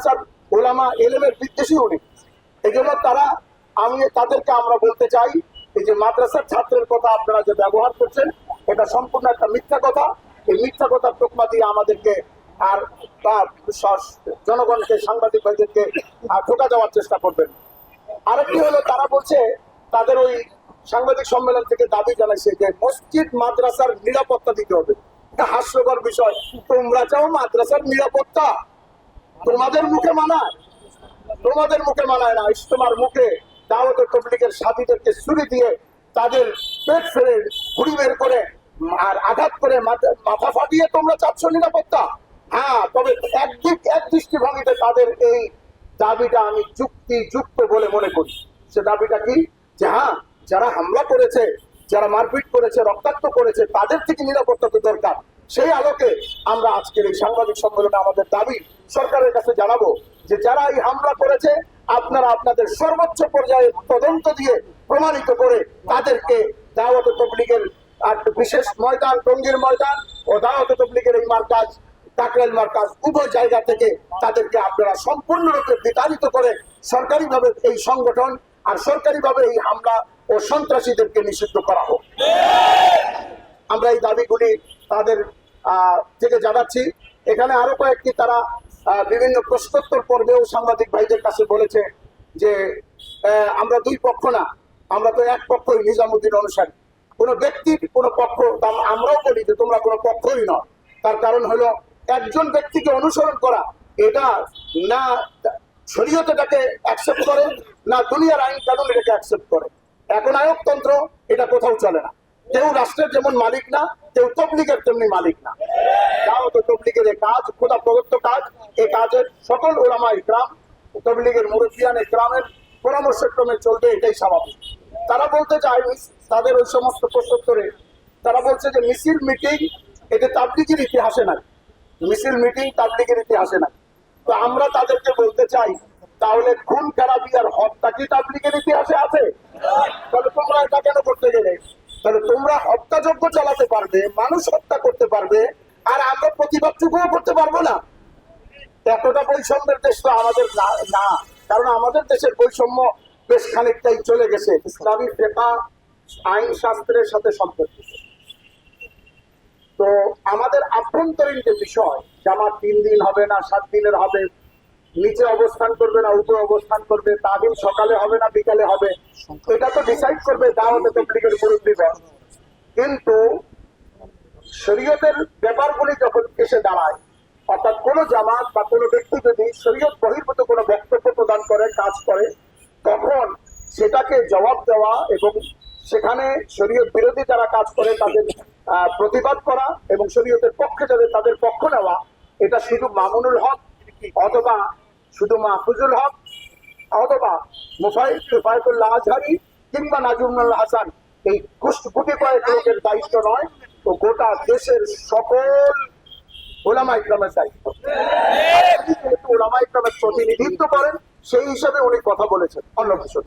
মাদ্রাসার ওলামা এলেমের বিদ্বেষী উনি। এই জন্য তাদেরকে আমরা বলতে চাই, এই যে মাদ্রাসার ছাত্রের কথা আপনারা যে ব্যবহার করছেন, এটা সম্পূর্ণ একটা মিথ্যা কথা। এই মিথ্যা কথার তোকমা দিয়ে আমাদেরকে আর জনগণকে, সাংবাদিক ভাইদেরকে ঠোকা দেওয়ার চেষ্টা করবেন। আরেকটি হলো, তারা বলছে তাদের ওই সাংবাদিক সম্মেলন থেকে দাবি জানাইছে যে মসজিদ মাদ্রাসার নিরাপত্তা দিতে হবে। এটা হাস্যকর বিষয়। তোমরা চাও মাদ্রাসার নিরাপত্তা? তোমাদের মুখে মানায়? তোমাদের মুখে মানায় না। ইজতেমার মুখে দাওয়াতে তাবলীগের সাথীদেরকে ছুরি দিয়ে তাদের পেট ফেলে ঘুড়ি বের করে আর আঘাত করে মাথা ফাটিয়ে তোমরা চাচ্ছ নিরাপত্তা? হ্যাঁ, তবে এক দৃষ্টিভঙ্গিতে তাদের এই দাবিটা আমি যুক্তিযুক্ত বলে মনে করি। সে দাবিটা কি? যে হ্যাঁ, যারা হামলা করেছে, যারা মারপিট করেছে, রক্তাক্ত করেছে, তাদের থেকে নিরাপত্তা তো দরকার। সেই আলোকে আমরা আজকের এই সাংবাদিক সম্মেলনে আমাদের দাবি সরকারের কাছে জানাবো যে যারা এই হামলা করেছে, আপনারা আপনাদের সর্বোচ্চ পর্যায়ে তদন্ত দিয়ে প্রমাণিত করে তাদেরকে দাওয়াতে তাবলীগের বিশেষ ময়দান, টঙ্গীর ময়দান ও দাওয়াতে তাবলীগের এই মার্কাজ, টাকরাইল মার্কাজ, উভয় জায়গা থেকে তাদেরকে আপনারা সম্পূর্ণরূপে বিতাড়িত করে সরকারিভাবে এই সংগঠন আর সরকারিভাবে এই হামলা ও সন্ত্রাসীদেরকে নিষিদ্ধ করা হোক। আমরা এই দাবিগুলি তাদের থেকে জানাচ্ছি। এখানে আরো কয়েকটি তারা বিভিন্ন প্রশ্নোত্তর পর্বেও সাংবাদিক ভাইদের কাছে বলেছে যে আমরা দুই পক্ষ না, আমরা তো এক পক্ষই নিজামুদ্দিন অনুসারী। কোনো ব্যক্তির কোনো পক্ষ, আমরাও বলি যে তোমরা কোনো পক্ষই নয়। তার কারণ হলো একজন ব্যক্তিকে অনুসরণ করা, এটা না শরীয়ত এটাকে অ্যাকসেপ্ট করে, না দুনিয়ার আইন কানুন এটাকে অ্যাকসেপ্ট করে। এখন আয়কতন্ত্র এটা কোথাও চলে না। কেউ রাষ্ট্রের যেমন মালিক না, কেউ তবলীগের তেমনি মালিক না। দাওয়াত তবলীগের এই কাজ খোদা প্রদত্ত কাজ। এই কাজের সকল উলামা ইকরাম, তবলীগের মুরব্বিয়ান ইকরামের পরামর্শক্রমে চলবে, এটাই স্বাভাবিক। তারা বলতে চায়, তাদের ওই সমস্ত প্রশ্নোত্তরে তারা বলছে যে মিছিল মিটিং এটা তাবলীগের ইতিহাসে নাই। মিছিল মিটিং তাবলীগের ইতিহাসে নাই। তো আমরা তাদেরকে বলতে চাই, তাহলে খুন খারাপি আর হত্যা কি তাবলীগের ইতিহাসে আছে? তাহলে তোমরা এটা কেন করতে গেলে? তাহলে তোমরা হত্যাযজ্ঞ চালাতে পারবে, মানুষ হত্যা করতে পারবে, আর আমরা প্রতিবাদটুকুও করতে পারবো না? এতটা বৈষম্যের দেশ তো আমাদের না। কারণ আমাদের দেশের বৈষম্য বেশ খানিকটাই চলে গেছে ইসলামী ফিকহ আইন শাস্ত্রের সাথে সম্পর্কিত। তো আমাদের আভ্যন্তরীণ যে বিষয়, জামাত 3 দিন হবে না 7 দিনের হবে, নিচে অবস্থান করবে না উপরে অবস্থান করবে, তাহলে সকালে হবে না বিকালে হবে, এটা তো ডিসাইড করবে দাওয়াতে তাবলীগের মুরব্বিগণ। কিন্তু শরীয়তের ব্যাপারগুলি যখন এসে দাঁড়ায়, অর্থাৎ কোন জামাত বা কোনো ব্যক্তি যদি শরীয়ত বহির্ভূত কোনো বক্তব্য প্রদান করে, কাজ করে, তখন সেটাকে জবাব দেওয়া এবং সেখানে শরীয়ত বিরোধী যারা কাজ করে তাদের প্রতিবাদ করা এবং শরীয়তের পক্ষে যাদের তাদের পক্ষ নেওয়া, এটা শুধু মামুনুল হক অথবা শুধু মাহফুজুল হক অথবা মুফাইতুল্লাহ আজহারি কিংবা নাজমুল হাসান এই গুটি কয়েক লোকের দায়িত্ব নয়, তো গোটা দেশের সকল ওলামা ইকরামের দায়িত্ব। যেহেতু ওলামা ইকরামের প্রতিনিধিত্ব করেন, সেই হিসাবে উনি কথা বলেছেন, অন্য কিছু।